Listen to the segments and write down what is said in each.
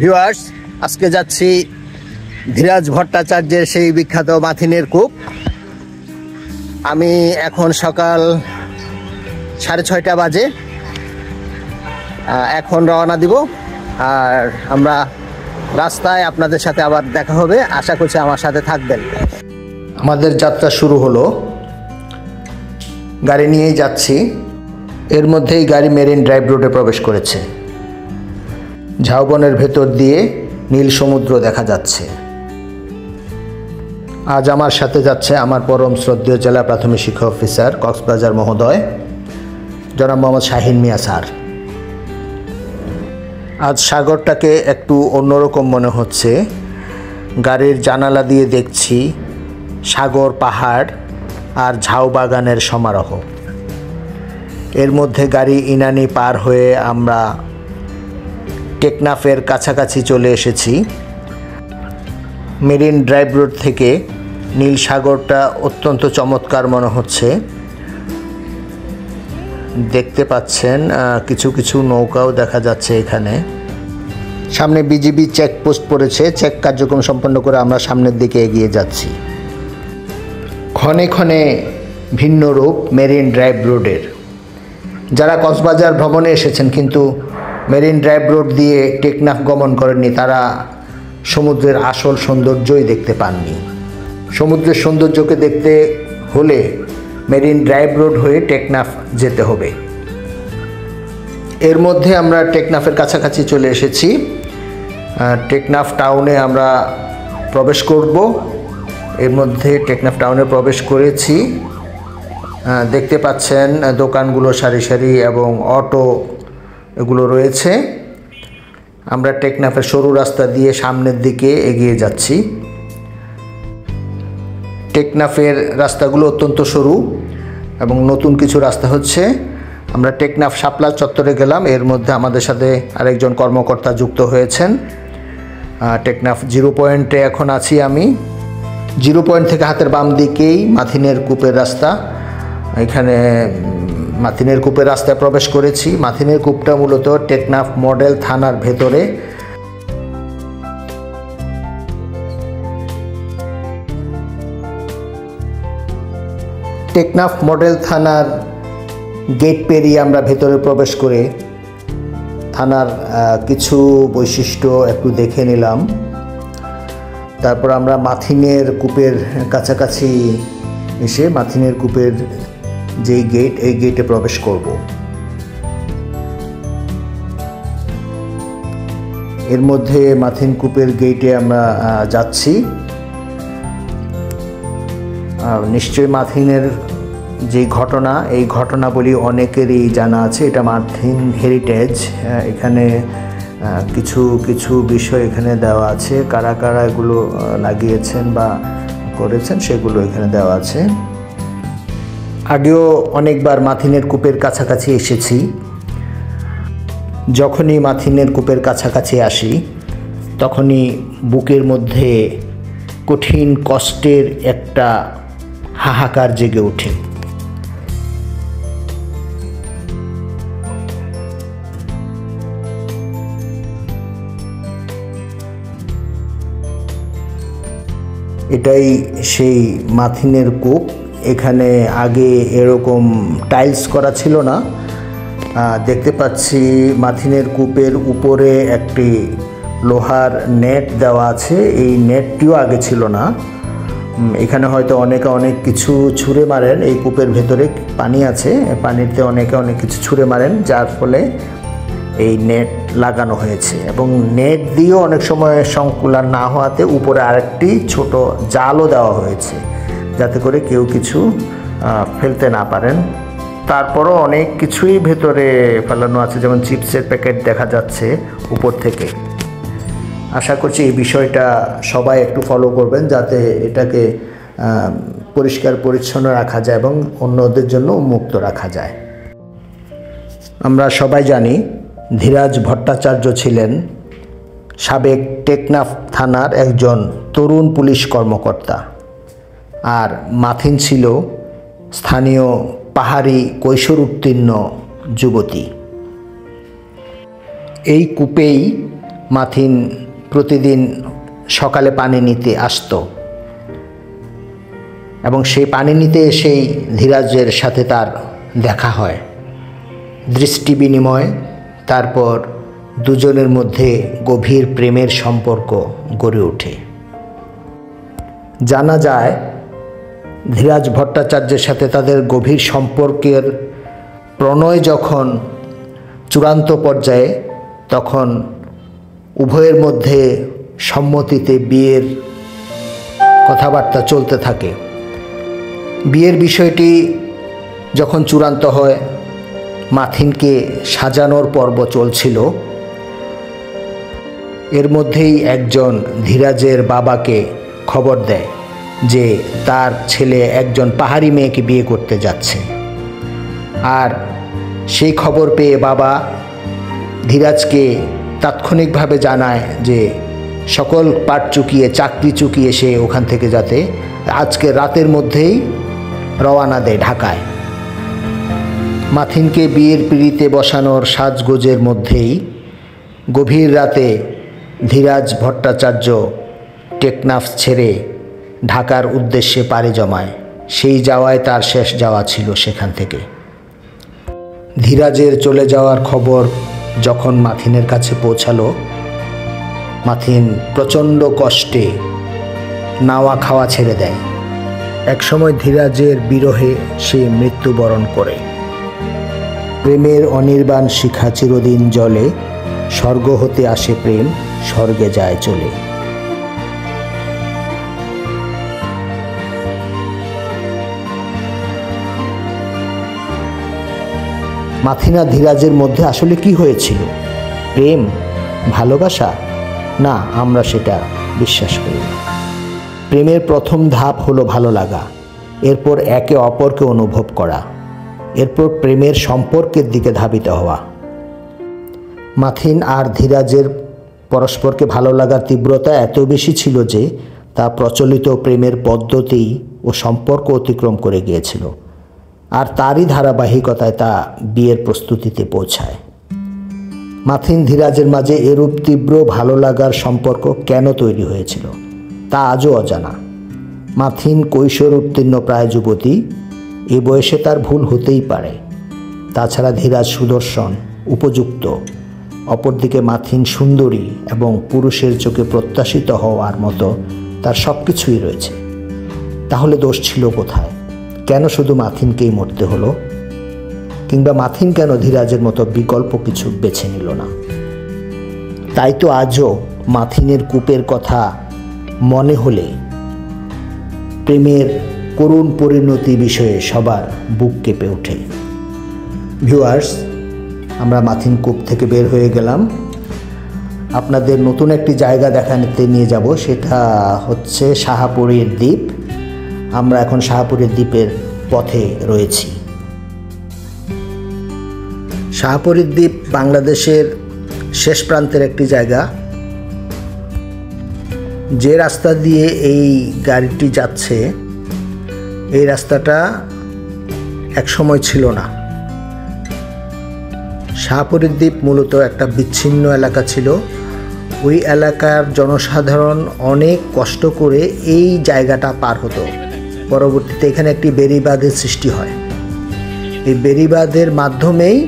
Viewers, আজকে যাচ্ছি ধীরাজ ভট্টাচার্যের সেই বিখ্যাত মাথিনের কূপ। আমি এখন সকাল 6:30 বাজে, এখন রওনা দিব। আর আমরা রাস্তায় আপনাদের সাথে আবার দেখা হবে, আশা করছি আমার সাথে থাকবেন। আমাদের যাত্রা শুরু হলো, গাড়ি নিয়েই যাচ্ছি। এর মধ্যেই গাড়ি মেরিন ড্রাইভ রোডে প্রবেশ করেছে। ঝাউবনের ভেতর দিয়ে নীল সমুদ্র দেখা যাচ্ছে। আজ আমার সাথে যাচ্ছে আমার পরম শ্রদ্ধেয় জেলা প্রাথমিক শিক্ষা অফিসার কক্সবাজার মহোদয় জনাব মোহাম্মদ শাহিন মিয়া স্যার। আজ সাগরটাকে একটু অন্যরকম মনে হচ্ছে। গাড়ির জানালা দিয়ে দেখছি সাগর, পাহাড় আর ঝাউ বাগানের সমারোহ। এর মধ্যে গাড়ি ইনানি পার হয়ে আমরা টেকনাফের কাছাকাছি চলে এসেছি। মেরিন ড্রাইভ রোড থেকে নীল সাগরটা অত্যন্ত চমৎকার মনে হচ্ছে। দেখতে পাচ্ছেন কিছু কিছু নৌকাও দেখা যাচ্ছে এখানে। সামনে বিজিবি চেকপোস্ট পড়েছে। চেক কার্যক্রম সম্পন্ন করে আমরা সামনের দিকে এগিয়ে যাচ্ছি। ক্ষণে ক্ষণে ভিন্ন রূপ মেরিন ড্রাইভ রোডের। যারা কক্সবাজার ভ্রমণে এসেছেন কিন্তু মেরিন ড্রাইভ রোড দিয়ে টেকনাফ গমন করেননি, তারা সমুদ্রের আসল সৌন্দর্যই দেখতে পাননি। সমুদ্রের সৌন্দর্যকে দেখতে হলে মেরিন ড্রাইভ রোড হয়ে টেকনাফ যেতে হবে। এর মধ্যে আমরা টেকনাফের কাছাকাছি চলে এসেছি। টেকনাফ টাউনে আমরা প্রবেশ করব। এর মধ্যে টেকনাফ টাউনে প্রবেশ করেছি। দেখতে পাচ্ছেন দোকানগুলো সারি সারি এবং অটো এগুলো রয়েছে। আমরা টেকনাফের সরু রাস্তা দিয়ে সামনের দিকে এগিয়ে যাচ্ছি। টেকনাফের রাস্তাগুলো অত্যন্ত সরু এবং নতুন কিছু রাস্তা হচ্ছে। আমরা টেকনাফ শাপলা চত্বরে গেলাম। এর মধ্যে আমাদের সাথে আরেকজন কর্মকর্তা যুক্ত হয়েছেন। টেকনাফ জিরো পয়েন্টে এখন আছি আমি। জিরো পয়েন্ট থেকে হাতের বাম দিকেই মাথিনের কূপের রাস্তা। এখানে মাথিনের কূপের রাস্তায় প্রবেশ করেছি। মাথিনের কূপটা মূলত টেকনাফ মডেল থানার ভেতরে। টেকনাফ মডেল থানার গেট পেরিয়ে আমরা ভেতরে প্রবেশ করে থানার কিছু বৈশিষ্ট্য একটু দেখে নিলাম। তারপর আমরা মাথিনের কূপের কাছাকাছি এসে মাথিনের কূপের যেই গেট, এই গেটে প্রবেশ করব। এর মধ্যে মাথিন কূপের গেটে আমরা যাচ্ছি। নিশ্চয়ই মাথিনের যে ঘটনা, এই ঘটনাবলী অনেকেরই জানা আছে। এটা মাথিন হেরিটেজ। এখানে কিছু কিছু বিষয় এখানে দেওয়া আছে। কারা কারা এগুলো লাগিয়েছেন বা করেছেন সেগুলো এখানে দেওয়া আছে। আগেও অনেকবার মাথিনের কূপের কাছাকাছি এসেছি। যখনই মাথিনের কূপের কাছাকাছি আসি তখনই বুকের মধ্যে কঠিন কষ্টের একটা হাহাকার জেগে ওঠে। এটাই সেই মাথিনের কূপ। এখানে আগে এরকম টাইলস করা ছিল না। দেখতে পাচ্ছি মাথিনের কূপের উপরে একটি লোহার নেট দেওয়া আছে। এই নেটটিও আগে ছিল না। এখানে হয়তো অনেকে অনেক কিছু ছুঁড়ে মারেন। এই কূপের ভেতরে পানি আছে, পানিতে অনেকে অনেক কিছু ছুঁড়ে মারেন, যার ফলে এই নেট লাগানো হয়েছে। এবং নেট দিয়েও অনেক সময় সংকুলান না হওয়াতে উপরে আরেকটি ছোট জালও দেওয়া হয়েছে, যাতে করে কেউ কিছু ফেলতে না পারেন। তারপরও অনেক কিছুই ভেতরে ফেলানো আছে, যেমন চিপসের প্যাকেট দেখা যাচ্ছে উপর থেকে। আশা করছি এই বিষয়টা সবাই একটু ফলো করবেন, যাতে এটাকে পরিষ্কার পরিচ্ছন্ন রাখা যায় এবং অন্যদের জন্য উন্মুক্ত রাখা যায়। আমরা সবাই জানি ধীরাজ ভট্টাচার্য ছিলেন সাবেক টেকনাফ থানার একজন তরুণ পুলিশ কর্মকর্তা। আর মাথিন ছিল স্থানীয় পাহাড়ি কৈশোর উত্তীর্ণ যুবতী। এই কূপেই মাথিন প্রতিদিন সকালে পানি নিতে আসতো এবং সেই পানি নিতে এসেই ধীরাজের সাথে তার দেখা হয়, দৃষ্টি বিনিময়। তারপর দুজনের মধ্যে গভীর প্রেমের সম্পর্ক গড়ে ওঠে। জানা যায় ধীরাজ ভট্টাচার্যের সাথে তাদের গভীর সম্পর্কের প্রণয় যখন চূড়ান্ত পর্যায়ে, তখন উভয়ের মধ্যে সম্মতিতে বিয়ের কথাবার্তা চলতে থাকে। বিয়ের বিষয়টি যখন চূড়ান্ত হয়, মাথিনকে সাজানোর পর্ব চলছিল। এর মধ্যেই একজন ধীরাজের বাবাকে খবর দেয় যে তার ছেলে একজন পাহাড়ি মেয়েকে বিয়ে করতে যাচ্ছে। আর সেই খবর পেয়ে বাবা ধীরাজকে তাৎক্ষণিকভাবে জানায় যে সকল পাট চুকিয়ে, চাকরি চুকিয়ে সে ওখান থেকে যাতে আজকে রাতের মধ্যেই রওনা দেয় ঢাকায়। মাথিনকে বিয়ের পিঁড়িতে বসানোর সাজগোজের মধ্যেই গভীর রাতে ধীরাজ ভট্টাচার্য টেকনাফ ছেড়ে ঢাকার উদ্দেশ্যে পাড়ি জমায়। সেই যাওয়ায় তার শেষ যাওয়া ছিল সেখান থেকে। ধীরাজের চলে যাওয়ার খবর যখন মাথিনের কাছে পৌঁছালো, মাথিন প্রচণ্ড কষ্টে নাওয়া খাওয়া ছেড়ে দেয়। একসময় ধীরাজের বিরহে সে মৃত্যুবরণ করে। প্রেমের অনির্বাণ শিখা চিরদিন জলে, স্বর্গ হতে আসে প্রেম, স্বর্গে যায় চলে। মাথিনা ধীরাজের মধ্যে আসলে কি হয়েছিল? প্রেম, ভালোবাসা? না, আমরা সেটা বিশ্বাস করি না। প্রেমের প্রথম ধাপ হলো ভালো লাগা, এরপর একে অপরকে অনুভব করা, এরপর প্রেমের সম্পর্কের দিকে ধাবিত হওয়া। মাথিন আর ধীরাজের পরস্পরকে ভালো লাগার তীব্রতা এত বেশি ছিল যে তা প্রচলিত প্রেমের পদ্ধতি ও সম্পর্ক অতিক্রম করে গিয়েছিল। আর তারই ধারাবাহিকতায় তা বিয়ের প্রস্তুতিতে পৌঁছায়। মাথিন ধীরাজের মাঝে এরূপ তীব্র ভালো লাগার সম্পর্ক কেন তৈরি হয়েছিল তা আজও অজানা। মাথিন কৈশোর উত্তীর্ণ প্রায় যুবতী, এ বয়সে তার ভুল হতেই পারে। তাছাড়া ধীরাজ সুদর্শন, উপযুক্ত, অপরদিকে মাথিন সুন্দরী এবং পুরুষের চোখে প্রত্যাশিত হওয়ার মতো তার সব কিছুই রয়েছে। তাহলে দোষ ছিল কোথায়? কেন শুধু মাথিনকেই মরতে হলো? কিংবা মাথিন কেন ধীরাজের মতো বিকল্প কিছু বেছে নিল না? তাই তো আজও মাথিনের কূপের কথা মনে হলে প্রেমের করুণ পরিণতি বিষয়ে সবার বুক কেঁপে ওঠে। ভিউয়ার্স, আমরা মাথিন কূপ থেকে বের হয়ে গেলাম। আপনাদের নতুন একটি জায়গা দেখাতে নিয়ে যাব, সেটা হচ্ছে শাহাপুরীর দ্বীপ। আমরা এখন শাহাপুরীর দ্বীপের পথে রয়েছি। শাহাপুরীর দ্বীপ বাংলাদেশের শেষ প্রান্তের একটি জায়গা। যে রাস্তা দিয়ে এই গাড়িটি যাচ্ছে, এই রাস্তাটা একসময় ছিল না। শাহাপুরীর দ্বীপ মূলত একটা বিচ্ছিন্ন এলাকা ছিল। ওই এলাকার জনসাধারণ অনেক কষ্ট করে এই জায়গাটা পার হতো। পরবর্তীতে এখানে একটি বেড়িবাঁধের সৃষ্টি হয়। এই বেড়িবাঁধের মাধ্যমেই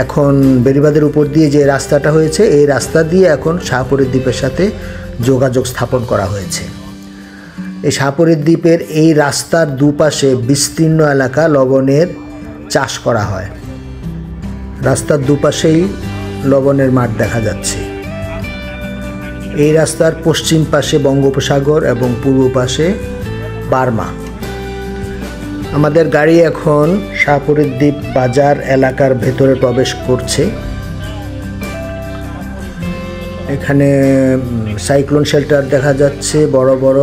এখন বেড়িবাঁধের উপর দিয়ে যে রাস্তাটা হয়েছে, এই রাস্তা দিয়ে এখন শাহাপুরীর দ্বীপের সাথে যোগাযোগ স্থাপন করা হয়েছে। এই শাহাপুরীর দ্বীপের এই রাস্তার দুপাশে বিস্তীর্ণ এলাকা লবণের চাষ করা হয়। রাস্তার দুপাশেই লবণের মাঠ দেখা যাচ্ছে। এই রাস্তার পশ্চিম পাশে বঙ্গোপসাগর এবং পূর্ব পাশে বার্মা। আমাদের গাড়ি এখন শাহাপুরীর দ্বীপ বাজার এলাকার ভেতরে প্রবেশ করছে। এখানে সাইক্লোন শেল্টার দেখা যাচ্ছে বড় বড়।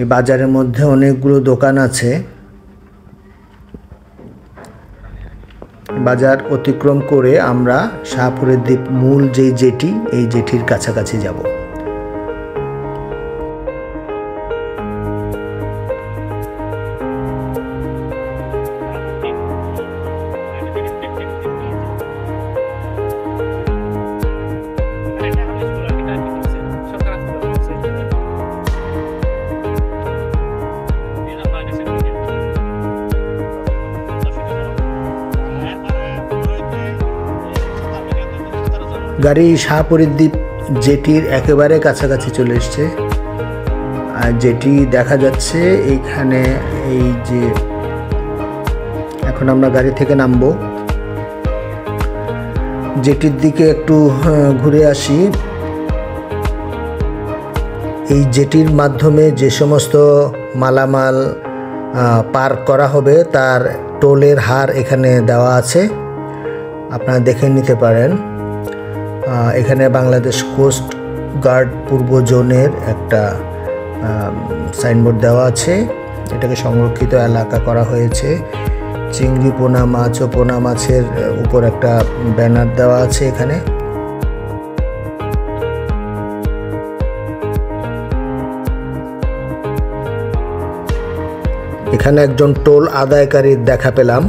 এই বাজারের মধ্যে অনেকগুলো দোকান আছে। বাজার অতিক্রম করে আমরা শাহাপুরীর দ্বীপ মূল যেই জেটি, এই জেটির কাছাকাছি যাব। গাড়ি শাহপরীদ্বীপ জেটির একেবারে কাছাকাছি চলে এসছে। আর যেটি দেখা যাচ্ছে এইখানে, এই যে এখন আমরা গাড়ি থেকে নামবো, জেটির দিকে একটু ঘুরে আসি। এই জেটির মাধ্যমে যে সমস্ত মালামাল পার করা হবে তার টোলের হার এখানে দেওয়া আছে, আপনারা দেখে নিতে পারেন। এখানে বাংলাদেশ কোস্ট গার্ড পূর্ব জোনের একটা সাইনবোর্ড দেওয়া আছে, এটাকে সংরক্ষিত এলাকা করা হয়েছে। চিংড়ি, পোনা মাছ ও পোনা মাছের উপর একটা ব্যানার দেওয়া আছে এখানে। এখানে একজন টোল আদায়কারীর দেখা পেলাম।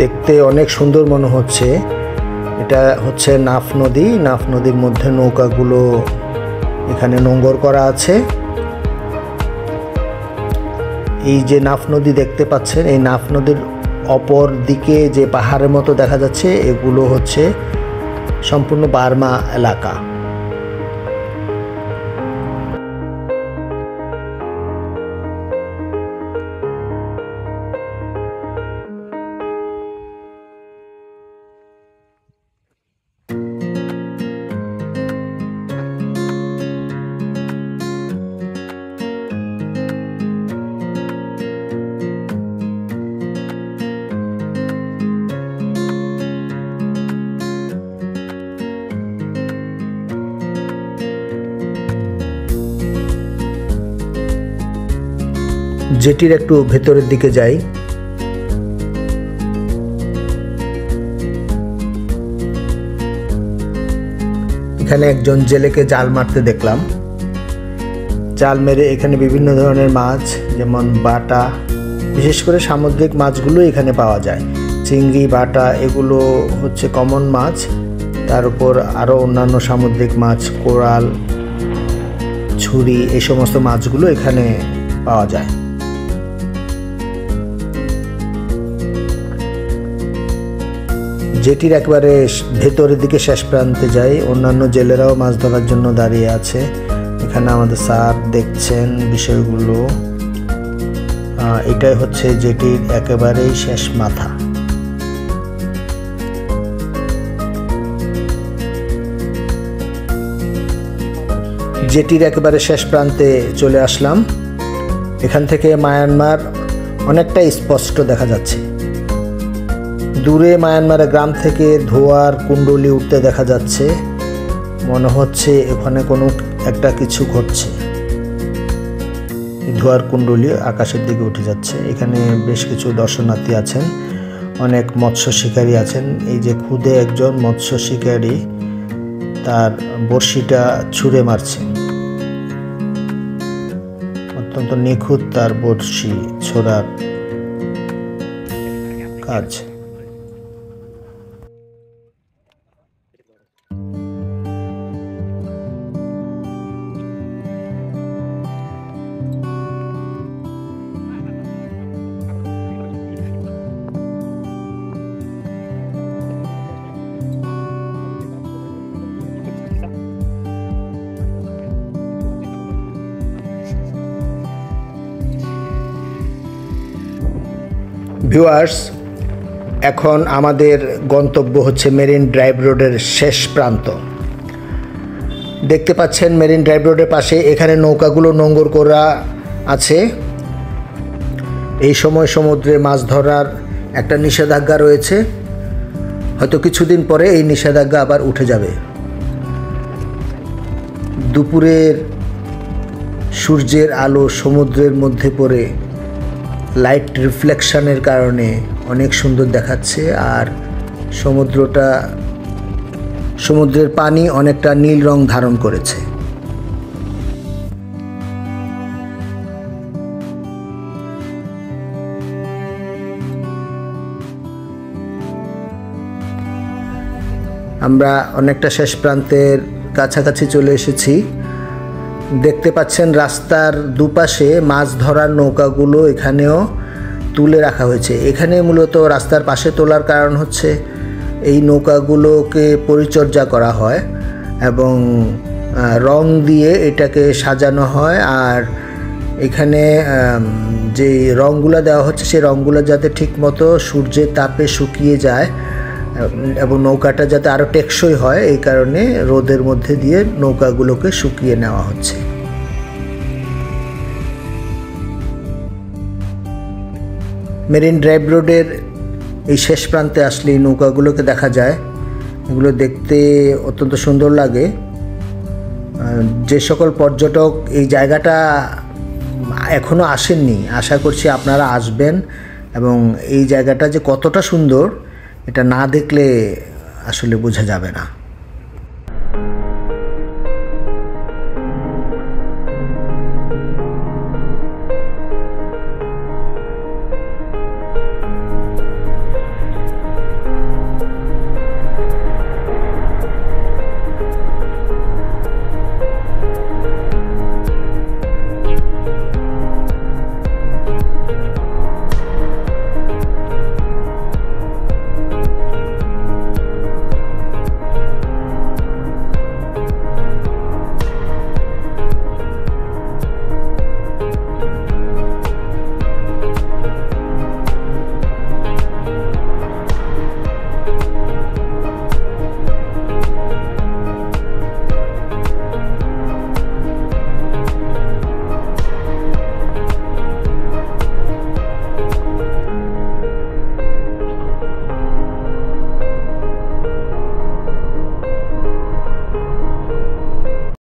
দেখতে অনেক সুন্দর মনে হচ্ছে। এটা হচ্ছে নাফ নদী। নাফ নদীর মধ্যে নৌকাগুলো এখানে নোঙর করা আছে। এই যে নাফ নদী দেখতে পাচ্ছেন, এই নাফ নদীর অপর দিকে যে পাহাড়ের মতো দেখা যাচ্ছে, এগুলো হচ্ছে সম্পূর্ণ বার্মা এলাকা। জেটির একটু ভেতরের দিকে যাই। এখানে একজন জেলেকে জাল মারতে দেখলাম। জাল মেরে এখানে বিভিন্ন ধরনের মাছ, যেমন বাটা, বিশেষ করে সামুদ্রিক মাছগুলো এখানে পাওয়া যায়। চিংড়ি, বাটা এগুলো হচ্ছে কমন মাছ। তার উপর আরও অন্যান্য সামুদ্রিক মাছ, কোরাল, ছুরি, এই সমস্ত মাছগুলো এখানে পাওয়া যায়। জেটির একেবারে ভেতরের দিকে শেষ প্রান্তে যাই। অন্যান্য জেলেরাও মাছ ধরার জন্য দাঁড়িয়ে আছে। এখানে আমাদের স্যার দেখছেন বিষয়গুলো। এটাই হচ্ছে জেটির একেবারেই শেষ মাথা। জেটির একেবারে শেষ প্রান্তে চলে আসলাম। এখান থেকে মায়ানমার অনেকটা স্পষ্ট দেখা যাচ্ছে। দূরে মায়ানমারের গ্রাম থেকে ধোঁয়ার কুণ্ডলী উঠতে দেখা যাচ্ছে। মনে হচ্ছে এখানে কোনো একটা কিছু ঘটছে। ধোঁয়ার কুণ্ডলী আকাশের দিকে উঠে যাচ্ছে। এখানে বেশ কিছু দর্শনার্থী আছেন, অনেক মৎস্য শিকারী আছেন। এই যে খুদে একজন মৎস্য শিকারী তার বড়শিটা ছুঁড়ে মারছে। অত্যন্ত নিখুঁত তার বড়শি ছোড়ার কাজ। ভিউয়ার্স, এখন আমাদের গন্তব্য হচ্ছে মেরিন ড্রাইভ রোডের শেষ প্রান্ত। দেখতে পাচ্ছেন মেরিন ড্রাইভ রোডের পাশে এখানে নৌকাগুলো নোঙর করা আছে। এই সময় সমুদ্রে মাছ ধরার একটা নিষেধাজ্ঞা রয়েছে। হয়তো কিছুদিন পরে এই নিষেধাজ্ঞা আবার উঠে যাবে। দুপুরের সূর্যের আলো সমুদ্রের মধ্যে পড়ে লাইট রিফ্লেকশনের কারণে অনেক সুন্দর দেখাচ্ছে। আর সমুদ্রের পানি অনেকটা নীল রং ধারণ করেছে। আমরা অনেকটা শেষ প্রান্তের কাছাকাছি চলে এসেছি। দেখতে পাচ্ছেন রাস্তার দুপাশে মাছ ধরার নৌকাগুলো এখানেও তুলে রাখা হয়েছে। এখানে মূলত রাস্তার পাশে তোলার কারণ হচ্ছে এই নৌকাগুলোকে পরিচর্যা করা হয় এবং রং দিয়ে এটাকে সাজানো হয়। আর এখানে যে রঙগুলো দেওয়া হচ্ছে সেই রঙগুলো যাতে ঠিকমতো সূর্যের তাপে শুকিয়ে যায় এবং নৌকাটা যাতে আরও টেকসই হয়, এই কারণে রোদের মধ্যে দিয়ে নৌকাগুলোকে শুকিয়ে নেওয়া হচ্ছে। মেরিন ড্রাইভ রোডের এই শেষ প্রান্তে আসলে এই নৌকাগুলোকে দেখা যায়। এগুলো দেখতে অত্যন্ত সুন্দর লাগে। যে সকল পর্যটক এই জায়গাটা এখনও আসেননি, আশা করছি আপনারা আসবেন এবং এই জায়গাটা যে কতটা সুন্দর এটা না দেখলে আসলে বোঝা যাবে না।